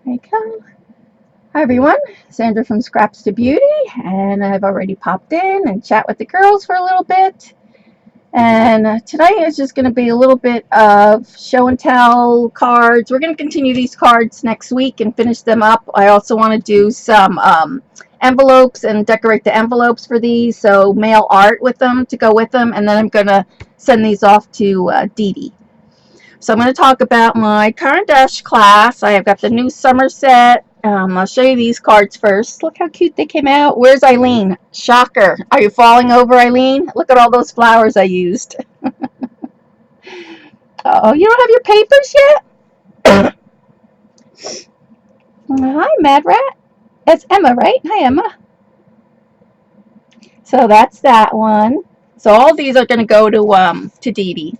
There you go. Hi everyone, Sandra from Scraps to Beauty, and I've already popped in and chat with the girls for a little bit. And tonight is just going to be a little bit of show and tell cards. We're going to continue these cards next week and finish them up. I also want to do some envelopes and decorate the envelopes for these, so mail art with them to go with them, and then I'm going to send these off to Dee Dee. So I'm going to talk about my Caran D Ache class. I have got the new summer set. I'll show you these cards first. Look how cute they came out. Where's Eileen? Shocker. Are you falling over, Eileen? Look at all those flowers I used. Oh, you don't have your papers yet? Hi, Mad Rat. That's Emma, right? Hi, Emma. So that's that one. So all these are going to go to Dee Dee.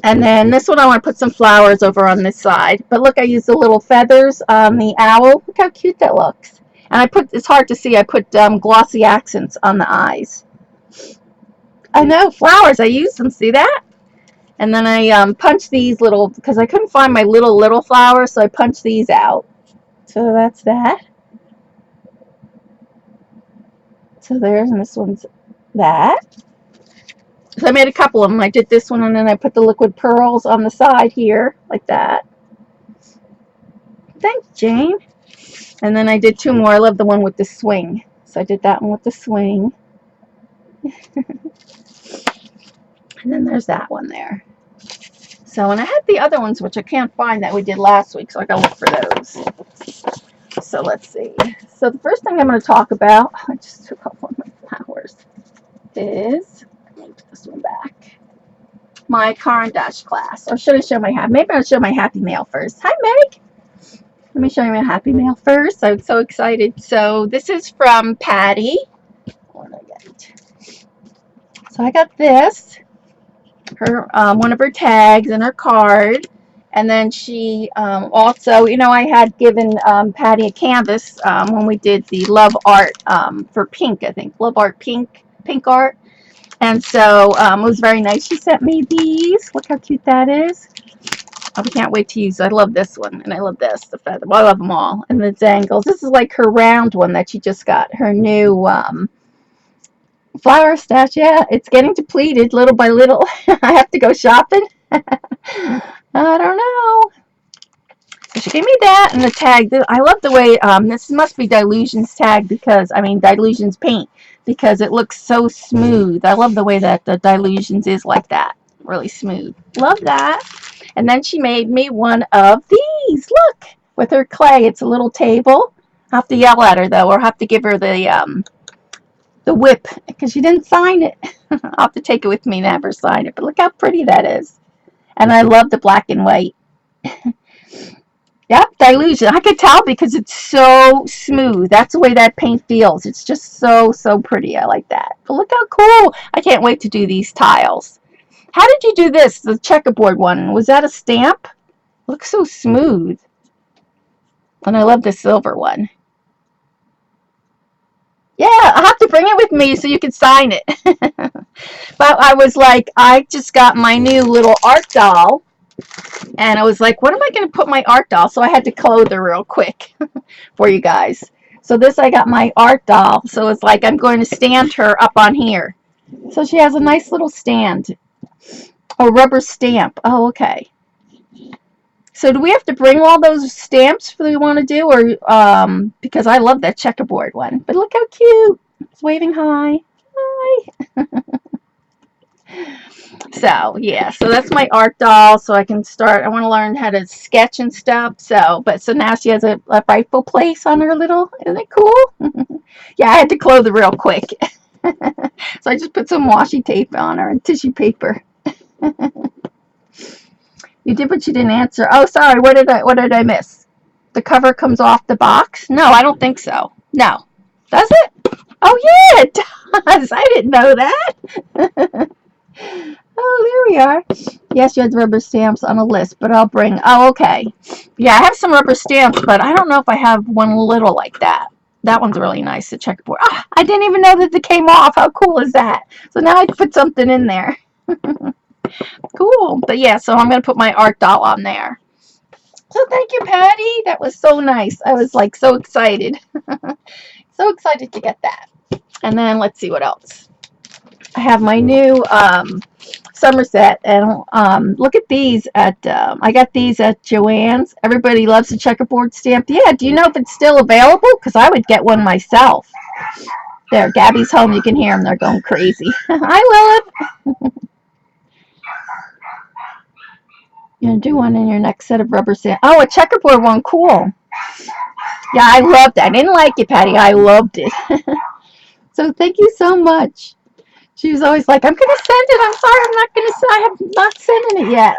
And then this one I want to put some flowers over on this side. But look, I used the little feathers on the owl. Look how cute that looks. And it's hard to see, I put glossy accents on the eyes. I know, flowers, I used them, see that? And then I punched these little, because I couldn't find my little flowers, so I punched these out. So that's that. So there's, and this one's that. So I made a couple of them. I did this one, and then I put the liquid pearls on the side here, like that. Thanks, Jane. And then I did two more. I love the one with the swing. So I did that one with the swing. And then there's that one there. So, and I had the other ones, which I can't find, that we did last week, so I gotta look for those. So let's see. So the first thing I'm going to talk about, I just took off one of my flowers, is, let me put this one back, my Caran D Ache class. Or should I show my happy? Maybe I'll show my happy mail first. Hi, Meg. Let me show you my happy mail first. I'm so excited. So this is from Patti. What did I get? So I got this, her one of her tags and her card. And then she also, you know, I had given Patti a canvas when we did the Love Art for Pink, I think. Love Art Pink art. And so it was very nice. She sent me these. Look how cute that is. I can't wait to use it. I love this one, and I love this, the feather. Well, I love them all. And the dangles. This is like her round one that she just got. Her new flower stash. Yeah, it's getting depleted little by little. I have to go shopping. I don't know. So she gave me that and the tag. I love the way this must be Dilutions tag because, I mean, Dilutions paint because it looks so smooth. I love the way that the Dilutions is like that. Really smooth. Love that. And then she made me one of these. Look, with her clay. It's a little table. I have to yell at her though, or have to give her the whip because she didn't sign it. I'll have to take it with me and have her sign it. But look how pretty that is. And I love the black and white. Yep, dilution. I could tell because it's so smooth. That's the way that paint feels. It's just so pretty. I like that. But look how cool. I can't wait to do these tiles. How did you do this? The checkerboard one. Was that a stamp? Looks so smooth. And I love the silver one. Yeah, I'll have to bring it with me so you can sign it. But I was like, I just got my new little art doll. And I was like, what am I going to put my art doll? So I had to clothe her real quick for you guys. So this, I got my art doll. So it's like I'm going to stand her up on here. So she has a nice little stand. A rubber stamp. Oh, okay. So do we have to bring all those stamps that we want to do? Or because I love that checkerboard one. But look how cute. It's waving hi. Hi. So yeah, so that's my art doll. So I can start. I want to learn how to sketch and stuff. So now she has a rightful place on her little. Isn't it cool? Yeah, I had to clothe her real quick. So I just put some washi tape on her and tissue paper. You did, but you didn't answer. Oh, sorry. What did I miss? The cover comes off the box? No, I don't think so. No, does it? Oh yeah, it does. I didn't know that. Oh, there we are. Yes, you had rubber stamps on a list, but I'll bring. Oh, okay. Yeah, I have some rubber stamps, but I don't know if I have one little like that. That one's really nice, the checkerboard. Ah, I didn't even know that it came off. How cool is that? So now I can put something in there. Cool. But yeah, so I'm going to put my art doll on there. So thank you, Patty. That was so nice. I was like so excited. So excited to get that. And then let's see what else. I have my new Somerset, and look at these at I got these at Joann's. Everybody loves a checkerboard stamp. Yeah, do you know if it's still available? Because I would get one myself. There, Gabby's home. You can hear them. They're going crazy. Hi, Lilith. You're gonna do one in your next set of rubber stamp. Oh, a checkerboard one. Cool. Yeah, I loved it. I didn't like it, Patty. I loved it. So thank you so much. She was always like, I'm going to send it. I'm sorry, I'm not going to send I have not sent it yet.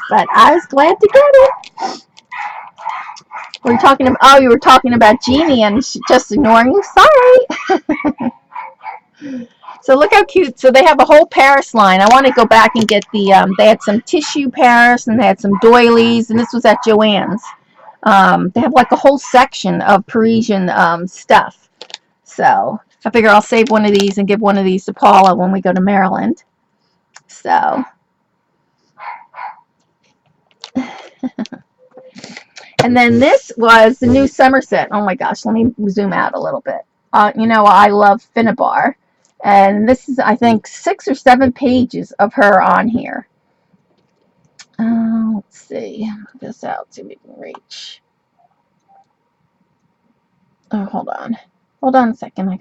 But I was glad to get it. We were talking about, oh, you were talking about Jeannie and she just ignoring you. Sorry. So look how cute. So they have a whole Paris line. I want to go back and get the, they had some tissue Paris and they had some doilies, and this was at Joann's. They have like a whole section of Parisian stuff. So I figure I'll save one of these and give one of these to Paula when we go to Maryland. So. And then this was the new Somerset. Oh my gosh, let me zoom out a little bit. You know, I love Finnabar. And this is, I think, 6 or 7 pages of her on here. Let's see. Put this out, see if we can reach. Oh, hold on. Hold on a second. I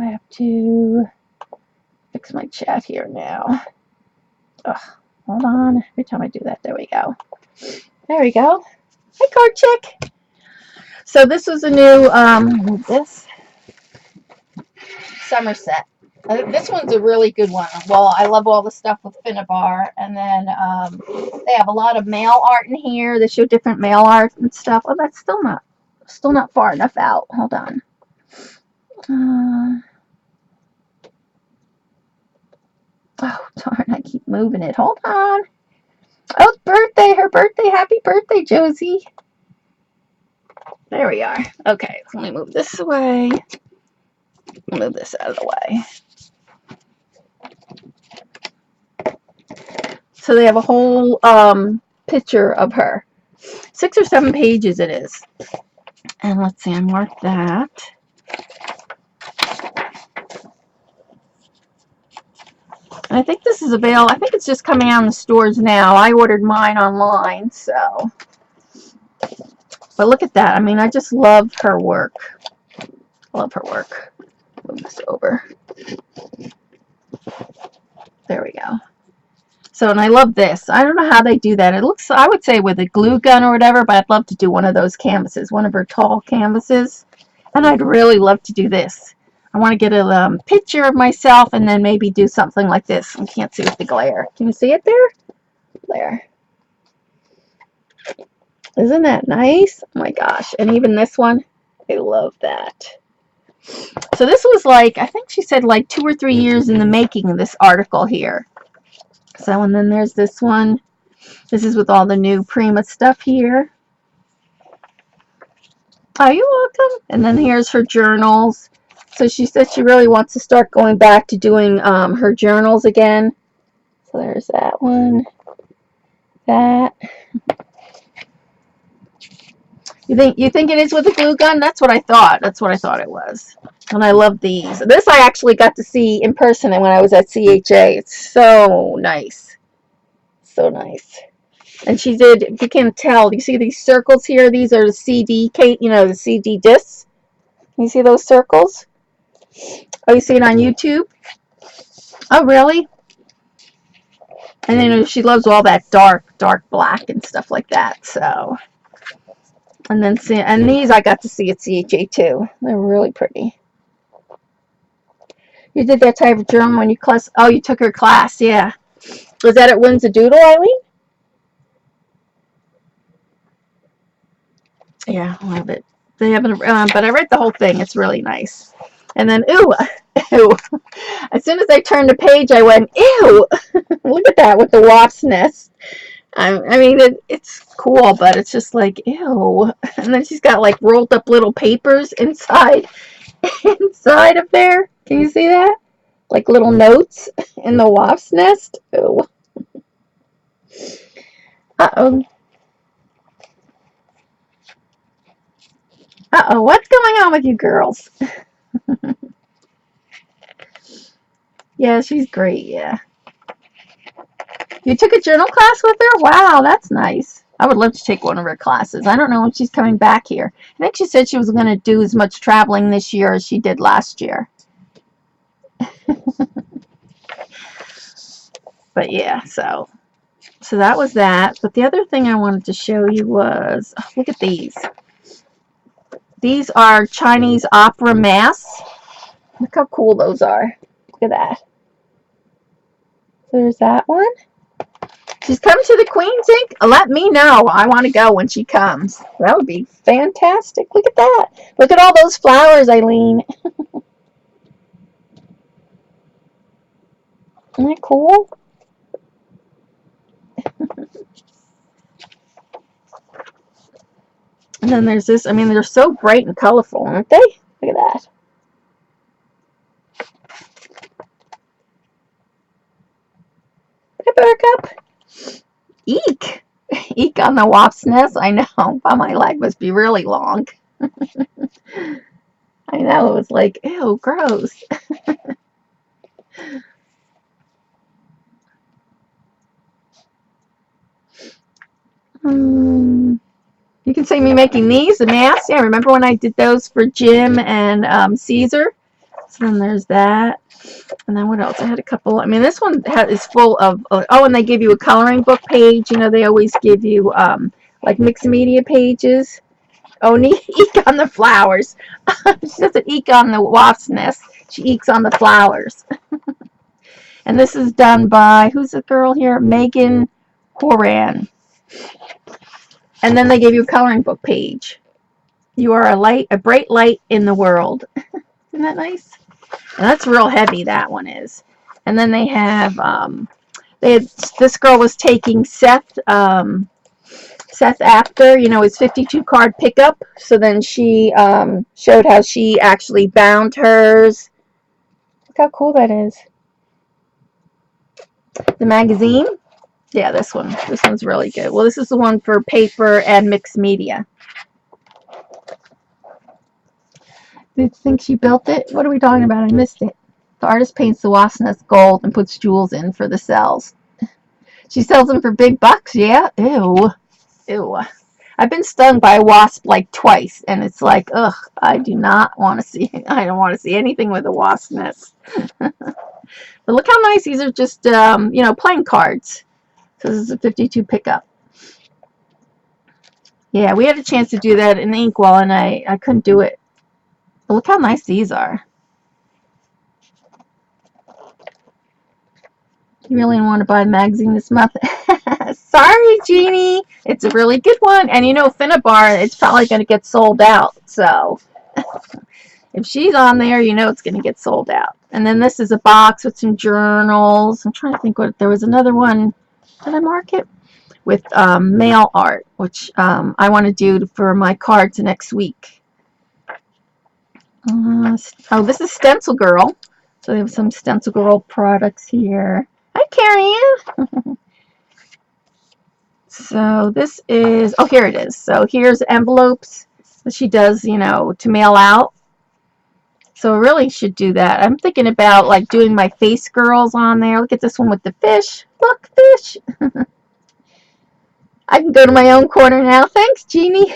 have to fix my chat here now. Ugh, hold on. Every time I do that, there we go. There we go. Hi, Card Chick. So this was a new, this Somerset. This one's a really good one. Well, I love all the stuff with Finnabar, and then they have a lot of mail art in here. They show different mail art and stuff. Oh, that's still not far enough out. Hold on. Oh, darn, I keep moving it. Hold on. Oh, it's birthday. Her birthday. Happy birthday, Josie. There we are. Okay, let me move this away. Move this out of the way. So they have a whole picture of her. 6 or 7 pages it is. And let's see, I marked that. And I think this is available. I think it's just coming out in the stores now. I ordered mine online, so. But look at that. I mean, I just love her work. Love her work. Move this over. There we go. So, and I love this. I don't know how they do that. It looks, I would say with a glue gun or whatever, but I'd love to do one of those canvases, one of her tall canvases. And I'd really love to do this. I want to get a picture of myself and then maybe do something like this. I can't see with the glare. Can you see it there? There. Isn't that nice? Oh my gosh. And even this one, I love that. So this was like, I think she said like 2 or 3 years in the making of this article here. So, and then there's this one. This is with all the new Prima stuff here. Oh, you're welcome. And then here's her journals. So she said she really wants to start going back to doing her journals again. So there's that one. That. You think it is with a glue gun? That's what I thought. That's what I thought it was. And I love these. This I actually got to see in person when I was at CHA. It's so nice. So nice. And she did, if you can't tell, you see these circles here? These are the CD, you know, the CD discs. You see those circles? Oh, you see it on YouTube? Oh, really? And then she loves all that dark black and stuff like that. So, and then and these I got to see at CHA too. They're really pretty. You did that type of journal when you class? Oh, you took her class, yeah. Was that at Windsor Doodle, Eileen? Yeah, I love it. They haven't, but I read the whole thing. It's really nice. And then, ooh, ew. As soon as I turned the page, I went, ew. Look at that with the wasp's nest. I mean, it's cool, but it's just like, ew. And then she's got like rolled up little papers inside of there. Can you see that? Like little notes in the wasp's nest. Ew. Uh-oh. Uh-oh, what's going on with you girls? Yeah, she's great, yeah. You took a journal class with her? Wow, that's nice. I would love to take one of her classes. I don't know when she's coming back here. I think she said she was going to do as much traveling this year as she did last year. But yeah, so that was that. But the other thing I wanted to show you was, oh, look at these. These are Chinese opera masks. Look how cool those are. Look at that. There's that one. She's coming to the Queen's Ink. Let me know. I want to go when she comes. That would be fantastic. Look at that. Look at all those flowers, Eileen. Isn't that cool? And then there's this. I mean, they're so bright and colorful, aren't they? Look at that. Look at Buttercup. Eek. Eek on the wasp's nest. I know. Wow, my leg must be really long. I know. It was like, ew, gross. You can see me making these, the masks. Yeah, remember when I did those for Jim and Caesar? So then there's that. And then what else? I had a couple. I mean, this one is full of, oh, and they give you a coloring book page. You know, they always give you like mixed media pages. Oh, and eek on the flowers. She doesn't eek on the wasp's nest. She eeks on the flowers. And this is done by, who's the girl here? Megan Horan. And then they give you a coloring book page. You are a bright light in the world. Isn't that nice? And that's real heavy, that one is. And then they have, this girl was taking Seth after, you know, his 52 card pickup. So then she showed how she actually bound hers. Look how cool that is. The magazine. Yeah, this one. This one's really good. Well, this is the one for paper and mixed media. Do you think she built it? What are we talking about? I missed it. The artist paints the wasp's nest gold and puts jewels in for the cells. She sells them for big bucks, yeah? Ew. Ew. I've been stung by a wasp like twice, and it's like, ugh, I do not want to see, I don't want to see anything with a wasp nest. But look how nice these are, just, you know, playing cards. So this is a 52 pickup. Yeah, we had a chance to do that in Inkwell, and I couldn't do it. But look how nice these are. You really want to buy a magazine this month? Sorry, Jeannie. It's a really good one. And you know, Finnabar, it's probably going to get sold out. So if she's on there, you know it's going to get sold out. And then this is a box with some journals. I'm trying to think what, there was another one. Did I mark it? With mail art, which I want to do for my cards next week. Oh, this is Stencil Girl. So they have some Stencil Girl products here. Hi, Carrie. So this is, oh, here it is. So here's envelopes that she does, you know, to mail out. So I really should do that. I'm thinking about like doing my face girls on there. Look at this one with the fish. Look, fish. I can go to my own corner now. Thanks, Jeannie.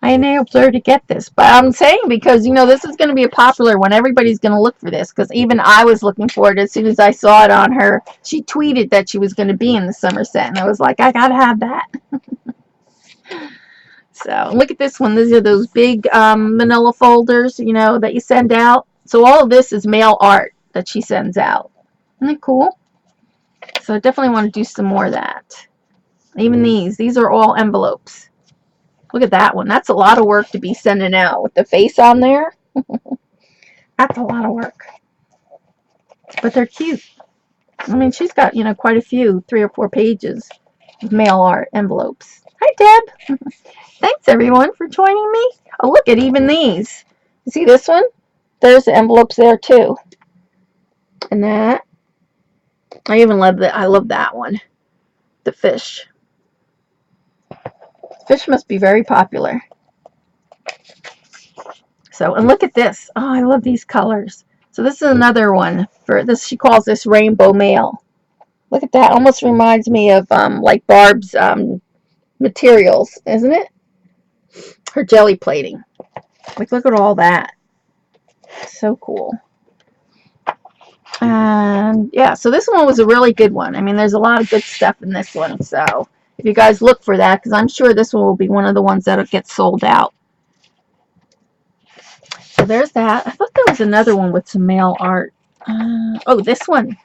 I enabled her to get this. But I'm saying because, you know, this is going to be a popular one. Everybody's going to look for this because even I was looking for it as soon as I saw it on her. She tweeted that she was going to be in the Somerset, and I was like, I got to have that. So look at this one. These are those big manila folders, you know, that you send out. So all of this is mail art that she sends out. Isn't that cool? So I definitely want to do some more of that. Even these are all envelopes. Look at that one. That's a lot of work to be sending out with the face on there. That's a lot of work. But they're cute. I mean, she's got, you know, quite a few, 3 or 4 pages of mail art envelopes. Hi, Deb. Thanks, everyone, for joining me. Oh, look at even these. You see this one? There's the envelopes there, too. And that. I even love that. I love that one. The fish. Fish must be very popular. So, and look at this. Oh, I love these colors. So this is another one for this. She calls this Rainbow Mail. Look at that. Almost reminds me of like Barb's materials, isn't it? Her jelly plating. Like, look at all that. So cool. And yeah, so this one was a really good one. I mean, there's a lot of good stuff in this one. So if you guys look for that, because I'm sure this one will be one of the ones that'll get sold out. So there's that. I thought there was another one with some mail art. Oh, this one.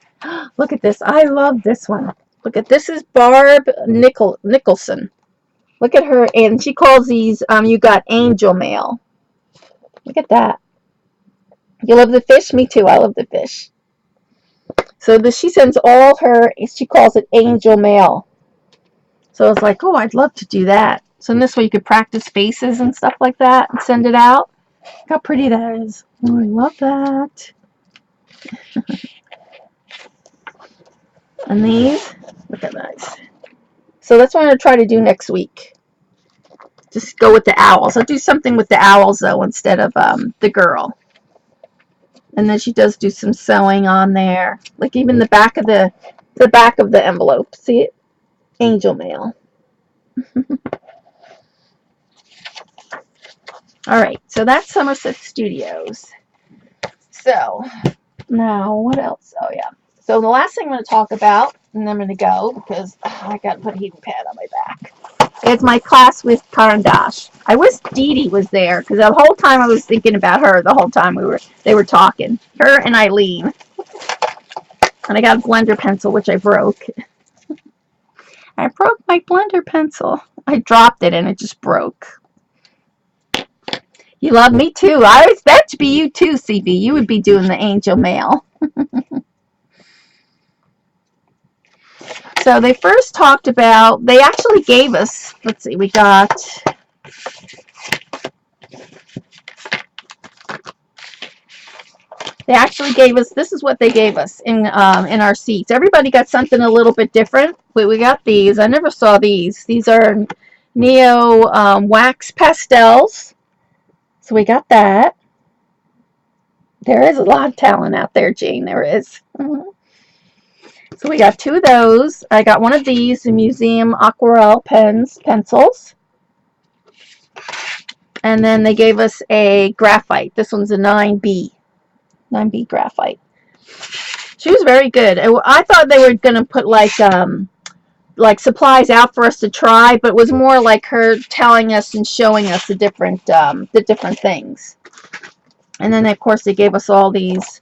Look at this. I love this one. Look at this is Barb Nicholson. Look at her, and she calls these, you got angel mail. Look at that. You love the fish? Me too. I love the fish. So she sends all her, she calls it angel mail. So I was like, oh, I'd love to do that. So in this way you could practice faces and stuff like that and send it out. Look how pretty that is. Oh, I love that. And these, look at those. So that's what I'm going to try to do next week. Just go with the owls. I'll do something with the owls, though, instead of the girl. And then she does do some sewing on there. Like even the back of the envelope. See it? Angel mail. All right, so that's Somerset Studios. So now what else? Oh yeah. So the last thing I'm going to talk about, and I'm going to go because I got to put a heating pad on my back. It's my class with Caran D Ache. I wish Dee Dee was there because the whole time I was thinking about her. The whole time they were talking. Her and Eileen. And I got a blender pencil which I broke. I broke my blender pencil. I dropped it and it just broke. You love me too. That should be you too, CB. You would be doing the angel mail. So they first talked about, they actually gave us, let's see, we got, they actually gave us, this is what they gave us in our seats. Everybody got something a little bit different. We got these. I never saw these. These are Neo wax pastels. So we got that. There is a lot of talent out there, Jane. There is. So we got two of those. I got one of these, the Museum Aquarelle pencils. And then they gave us a graphite. This one's a 9B graphite. She was very good. I thought they were going to put like supplies out for us to try, but it was more like her telling us and showing us the different things. And then of course they gave us all these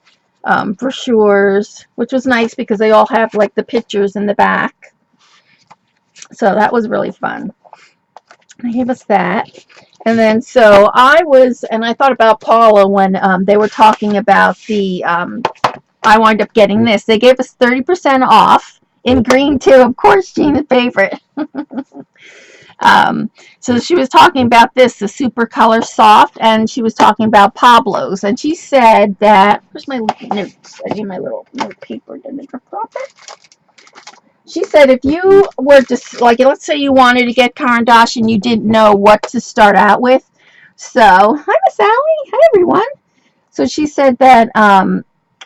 brochures, which was nice because they all have like the pictures in the back. So that was really fun. They gave us that. And then so I thought about Paula when they were talking about the, I wound up getting this. They gave us 30% off in green too. Of course, Gina's favorite. So she was talking about this, the Super Color Soft, and she was talking about Pablo's. And she said that, where's my notes? I need my little note paper. Did I drop it? She said if you were just, like, let's say you wanted to get Caran D Ache and you didn't know what to start out with. So, hi, Miss Allie. Hi, everyone. So she said that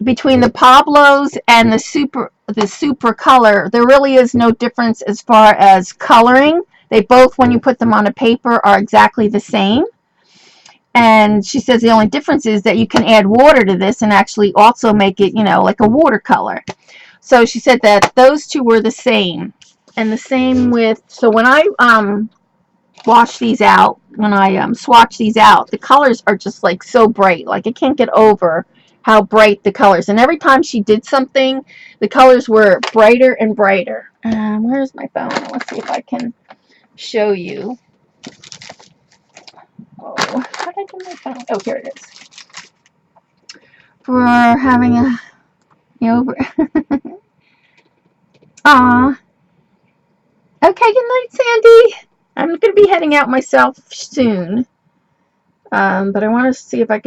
between the Pablo's and the super color, there really is no difference as far as coloring. They both, when you put them on a paper, are exactly the same. And she says the only difference is that you can add water to this and actually also make it, like a watercolor. So she said that those two were the same. And the same with, so when I wash these out, when I swatch these out, the colors are just like so bright. Like I can't get over how bright the colors. And every time she did something, the colors were brighter and brighter. Where's my phone? Let's see if I can show you. Oh, how did I do my phone? Oh, here it is. For having a, Aw. Okay, good night, Sandy. I'm going to be heading out myself soon. But I want to see if I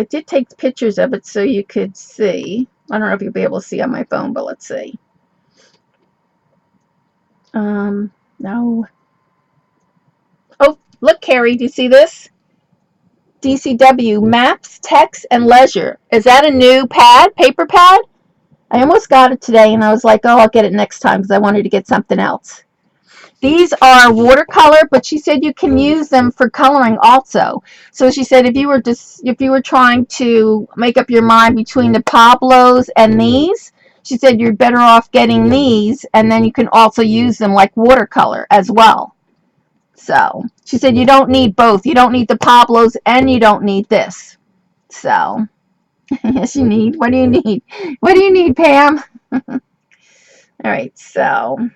did take pictures of it so you could see. I don't know if you'll be able to see on my phone, but let's see. No. Oh, look, Carrie, do you see this? DCW, Maps, Text, and Leisure. Is that a new pad, paper pad? I almost got it today, and I was like, oh, I'll get it next time because I wanted to get something else. These are watercolor, but she said you can use them for coloring also. So she said if you were trying to make up your mind between the Pablos and these, she said you're better off getting these, and then you can also use them like watercolor as well. So she said you don't need both. You don't need the Pablos and you don't need this. So yes, you need. What do you need? What do you need, Pam? All right. So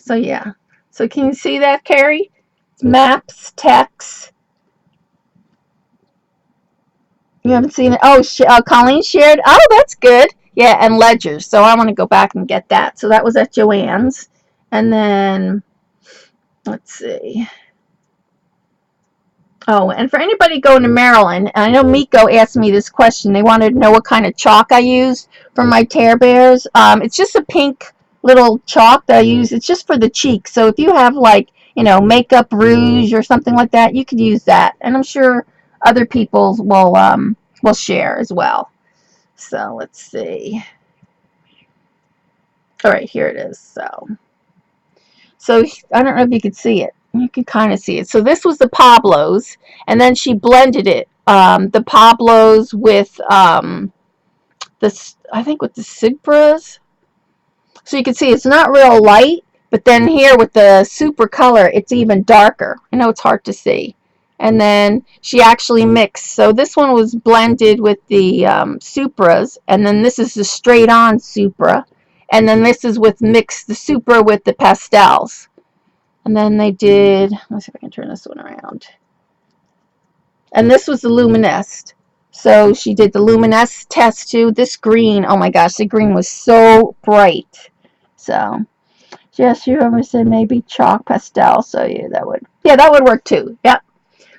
yeah. So can you see that, Carrie? Maps, text. You haven't seen it? Oh, Colleen shared. Oh, that's good. Yeah, and ledgers. So I want to go back and get that. So that was at Joann's. And then, let's see. Oh, and for anybody going to Maryland, and I know Miko asked me this question. They wanted to know what kind of chalk I use for my Tear Bears. It's just a pink little chalk that I use. It's just for the cheeks. So if you have like, makeup rouge or something like that, you could use that. And I'm sure other people will share as well. So let's see. All right, here it is. So I don't know if you could see it. You can kind of see it. So this was the Pablos, and then she blended it. The Pablos with I think with the Sigpras. So you can see it's not real light, but then here with the super color, it's even darker. I know it's hard to see. And then she actually mixed. So this one was blended with the Supras, and then this is the straight on Supra. And then this is with mixed the Supra with the pastels. And then they did, let's see if I can turn this one around. And this was the Luminesced. So she did the Luminesced test too. This green, oh my gosh, the green was so bright. So, yes, you ever said maybe chalk pastel. So yeah, that would work too. Yep.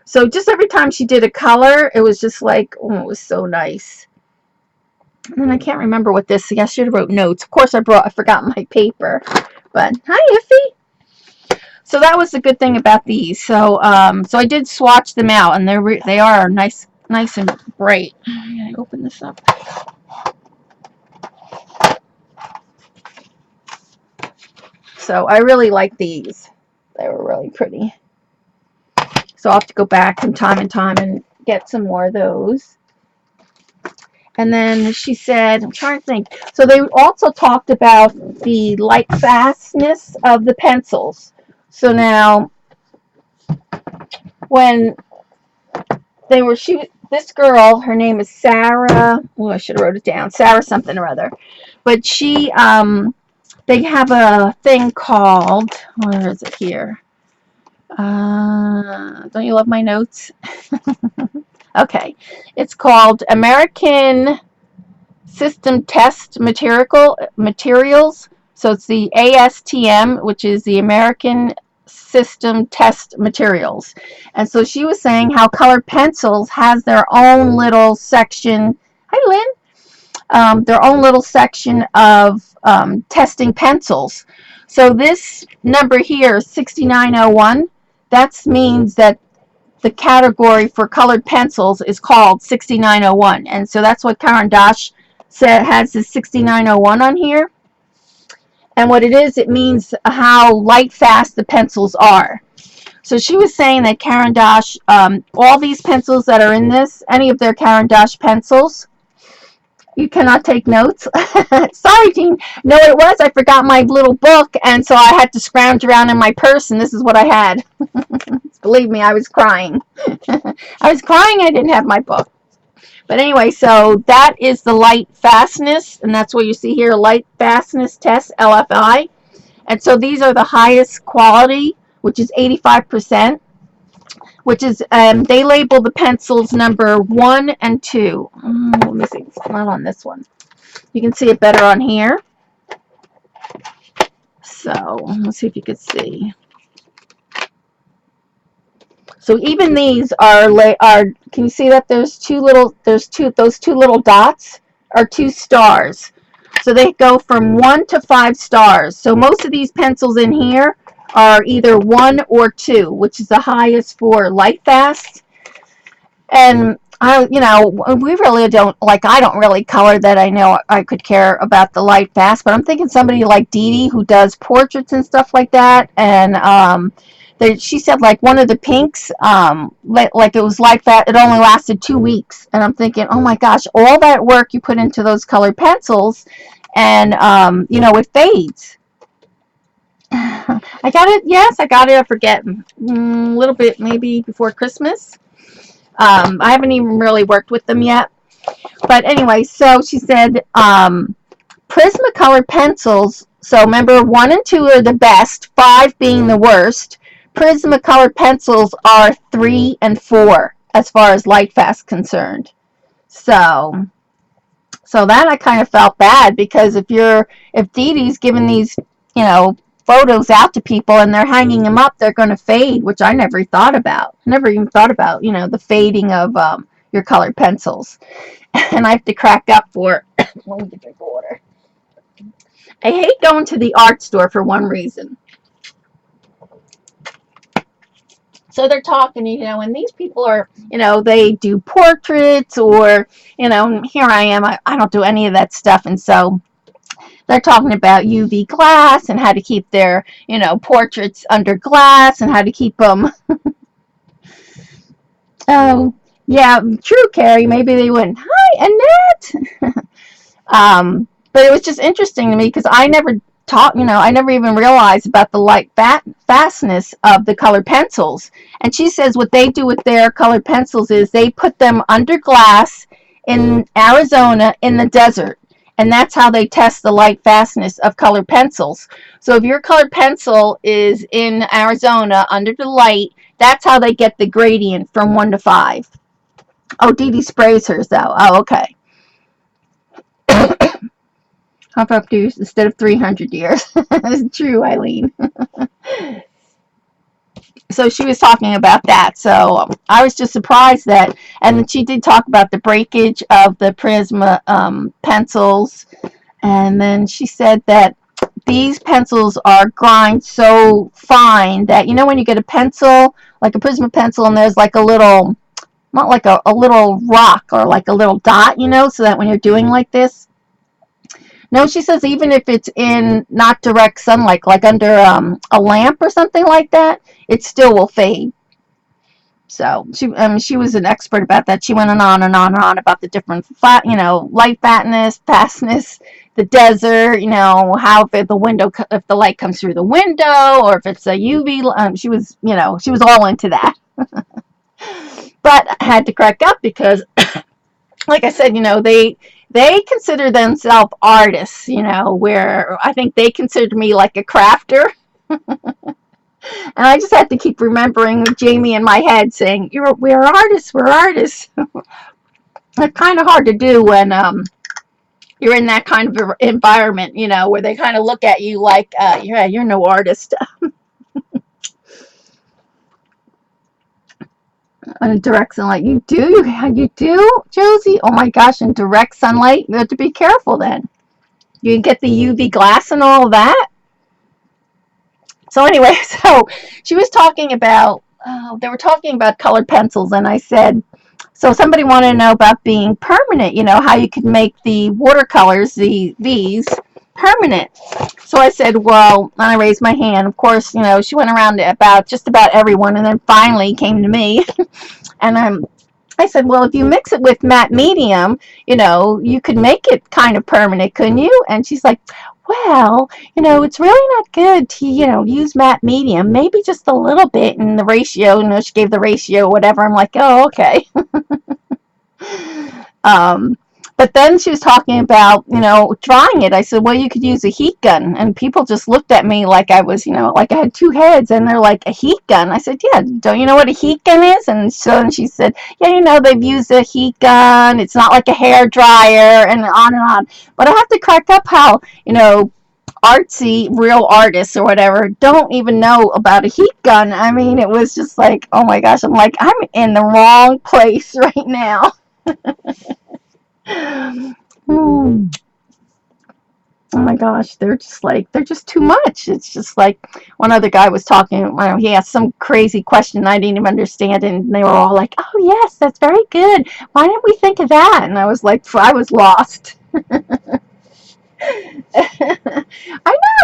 So just every time she did a color, it was just like, oh, it was so nice. And I can't remember what this, I should have wrote notes. Of course I forgot my paper. But, hi, Iffy. So that was the good thing about these. So I did swatch them out, and they are nice and bright. I'm gonna open this up. So I really like these. They were really pretty. So I'll have to go back from time to time and get some more of those. And then she said, I'm trying to think. So they also talked about the light fastness of the pencils. So now, when they were this girl, her name is Sarah. Oh, I should have wrote it down. Sarah something or other. But they have a thing called, where is it here? Don't you love my notes? Okay. It's called American System Test Materials. So it's the ASTM, which is the American System Test Materials. And so she was saying how colored pencils has their own little section. Hi, Lynn. Their own little section of testing pencils. So this number here, 6901, that means that the category for colored pencils is called 6901. And so that's what Caran D Ache has the 6901 on here. And what it is, it means how light fast the pencils are. So she was saying that Caran D Ache, all these pencils that are in this, any of their Caran D Ache pencils, you cannot take notes. Sorry, Jean. No, it was. I forgot my little book, and so I had to scrounge around in my purse, and this is what I had. Believe me, I was crying. I was crying I didn't have my book. But anyway, so that is the light fastness, and that's what you see here, light fastness test, LFI. And so these are the highest quality, which is 85%, which is, they label the pencils number 1 and 2. Let me see, it's not on this one. You can see it better on here. So let's see if you can see. So even these are, can you see that those two little dots are 2 stars. So they go from 1 to 5 stars. So most of these pencils in here are either 1 or 2, which is the highest for light fast. And we really don't, like, I don't really color that I know I could care about the light fast, but I'm thinking somebody like Dee Dee who does portraits and stuff like that. And she said like one of the pinks, like it was light fast, it only lasted 2 weeks. And I'm thinking, oh my gosh, all that work you put into those colored pencils, and it fades. I got it. Yes, I got it. I forget, a little bit maybe before Christmas. I haven't even really worked with them yet. But anyway, so she said Prismacolor pencils. So remember, 1 and 2 are the best, 5 being the worst. Prismacolor pencils are 3 and 4 as far as light fast concerned. So that I kind of felt bad, because if Dee Dee's giving these, photos out to people and they're hanging them up, they're going to fade, which I never thought about. Never even thought about, the fading of your colored pencils. And I have to crack up for let me drink water. I hate going to the art store for one reason. So they're talking, and these people are, they do portraits, or, here I am, I don't do any of that stuff. And so they're talking about UV glass and how to keep their, portraits under glass, and how to keep them. Oh, yeah, true, Carrie. Maybe they wouldn't. Hi, Annette. But it was just interesting to me, because I never I never even realized about the light fastness of the colored pencils. And she says what they do with their colored pencils is they put them under glass in Arizona in the desert. And that's how they test the light fastness of colored pencils. So if your colored pencil is in Arizona under the light, that's how they get the gradient from 1 to 5. Oh, Dee Dee sprays hers though. Oh, okay. Half up years instead of 300 years. It's true, Eileen. So she was talking about that. So I was just surprised that, and then she did talk about the breakage of the Prisma pencils. And then she said that these pencils are grind so fine that, when you get a pencil, like a Prisma pencil, and there's like a little, not like a little rock or like a little dot, so that when you're doing like this. No, she says even if it's in not direct sunlight, like under a lamp or something like that, it still will fade. So she was an expert about that. She went on and on and on about the different, light fastness, the desert, how if the window, if the light comes through the window, or if it's a UV. She was, she was all into that. But I had to crack up because, like I said, they consider themselves artists, where I think they considered me like a crafter. And I just had to keep remembering Jamie in my head saying, we're artists, we're artists. It's kind of hard to do when you're in that kind of environment, where they kind of look at you like, yeah, you're no artist. In direct sunlight, you do, Josie? Oh my gosh, in direct sunlight, you have to be careful then. You get the UV glass and all that. So anyway, so she was talking about, they were talking about colored pencils, and I said, so somebody wanted to know about being permanent, how you could make the watercolors, these permanent. So I said, well, and I raised my hand. Of course, she went around about just about everyone, and then finally came to me. And I said, well, if you mix it with matte medium, you could make it kind of permanent, couldn't you? And she's like, well, it's really not good to, use matte medium, maybe just a little bit in the ratio, she gave the ratio, whatever. I'm like, oh, okay. But then she was talking about, drying it. I said, well, you could use a heat gun. And people just looked at me like I was, like I had 2 heads. And they're like, a heat gun? I said, yeah, don't you know what a heat gun is? And she said, yeah, they've used a heat gun. It's not like a hair dryer, and on and on. But I have to crack up how, artsy real artists or whatever don't even know about a heat gun. I mean, it was just like, oh my gosh, I'm like, I'm in the wrong place right now. Oh my gosh, they're just too much. It's just like one other guy was talking. He asked some crazy question I didn't even understand, and they were all like, "Oh yes, that's very good. Why didn't we think of that?" And I was like, I was lost. I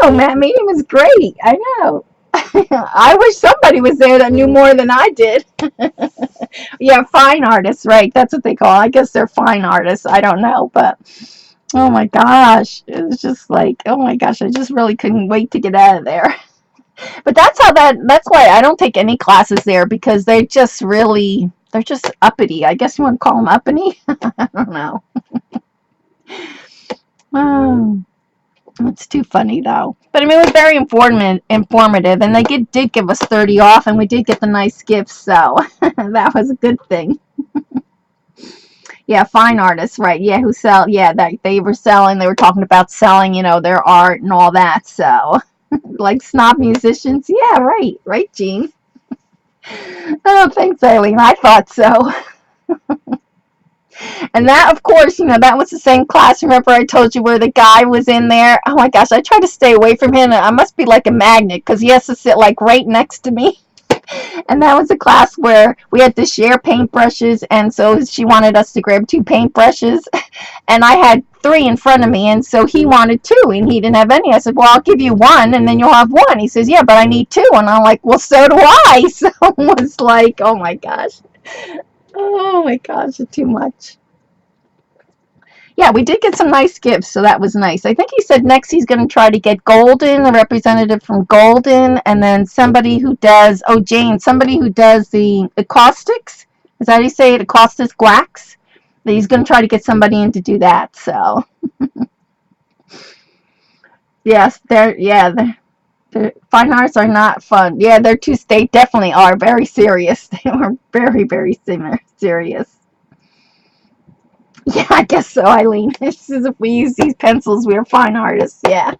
know, Matt Meeting was great. I know. I wish somebody was there that knew more than I did. Yeah, fine artists, right? That's what they call. I guess they're fine artists. I don't know, but oh my gosh, it was just like, oh my gosh, I just really couldn't wait to get out of there. But that's why I don't take any classes there, because they're just uppity. I guess you want to call them uppity. I don't know. Oh, it's too funny though. But I mean, it was very informative, and they did give us 30 off, and we did get the nice gifts, so that was a good thing. Yeah, fine artists, right? Yeah, who sell? Yeah, that they were selling. They were talking about selling, their art and all that. So, like snob musicians. Yeah, right, Jean. Oh, thanks, Eileen. I thought so. And that, of course, that was the same class. Remember, I told you where the guy was in there. Oh my gosh, I try to stay away from him. I must be like a magnet because he has to sit like right next to me. And that was a class where we had to share paintbrushes, and so she wanted us to grab 2 paintbrushes, and I had 3 in front of me, and so he wanted 2, and he didn't have any. I said, well, I'll give you 1, and then you'll have 1. He says, yeah, but I need 2, and I'm like, well, so do I. So it was like, oh my gosh, it's too much. Yeah, we did get some nice gifts, so that was nice. I think he said next he's going to try to get Golden, a representative from Golden, and then somebody who does, Jane, somebody who does the acoustics. Is that how you say it? Acoustics wax? He's going to try to get somebody in to do that, so. Yes, the fine arts are not fun. Yeah, they definitely are very serious. They are very, very serious. Yeah, I guess so, Eileen. This is if we use these pencils, we're fine artists. Yeah.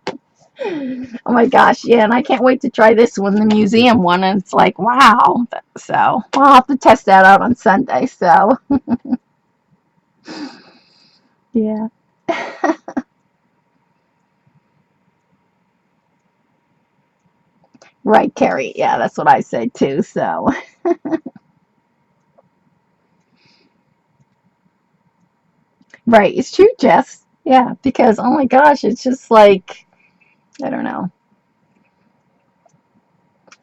Oh my gosh, yeah, and I can't wait to try this one, the museum one, and it's like, wow. So, well, I'll have to test that out on Sunday, so. Yeah. Right, Carrie. Yeah, that's what I said too, so. Right, it's true, Jess. Yeah, because, oh my gosh, it's just like, I don't know.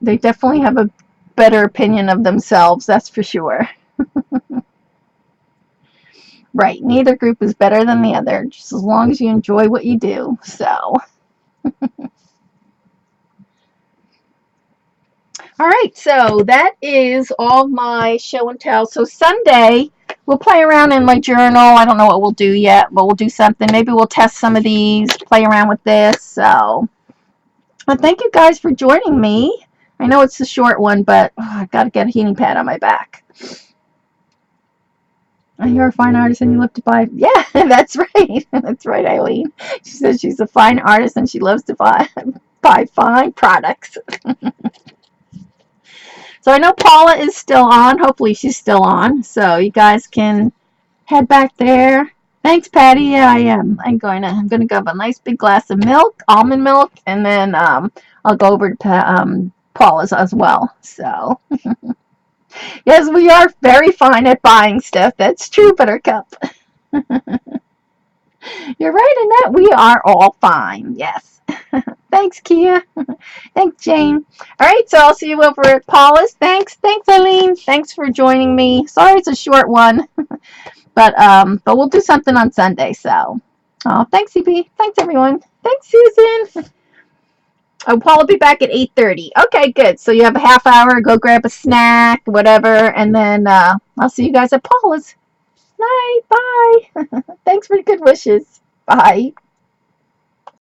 They definitely have a better opinion of themselves, that's for sure. Right, neither group is better than the other, just as long as you enjoy what you do, so. All right, so that is all my show and tell. So Sunday, we'll play around in my journal. I don't know what we'll do yet, but we'll do something. Maybe we'll test some of these, play around with this. So, well, thank you guys for joining me. I know it's a short one, but I got to get a heating pad on my back. You're a fine artist and you love to buy. Yeah, that's right. That's right, Eileen. She says she's a fine artist and she loves to buy fine products. So I know Paula is still on. Hopefully she's still on. So you guys can head back there. Thanks, Patty. Yeah, I am. I'm gonna go have a nice big glass of milk, almond milk, and then I'll go over to Paula's as well. So yes, we are very fine at buying stuff. That's true, Buttercup. You're right, Annette. We are all fine. Yes. Thanks, Kia. Thanks, Jane. All right, so I'll see you over at Paula's. Thanks, Eileen. Thanks for joining me. Sorry it's a short one, but we'll do something on Sunday. So, thanks, CP. Thanks, everyone. Thanks, Susan. Oh, Paula will be back at 8:30. Okay, good. So you have a half hour. Go grab a snack, whatever, and then I'll see you guys at Paula's. Night. Bye. Thanks for the good wishes. Bye.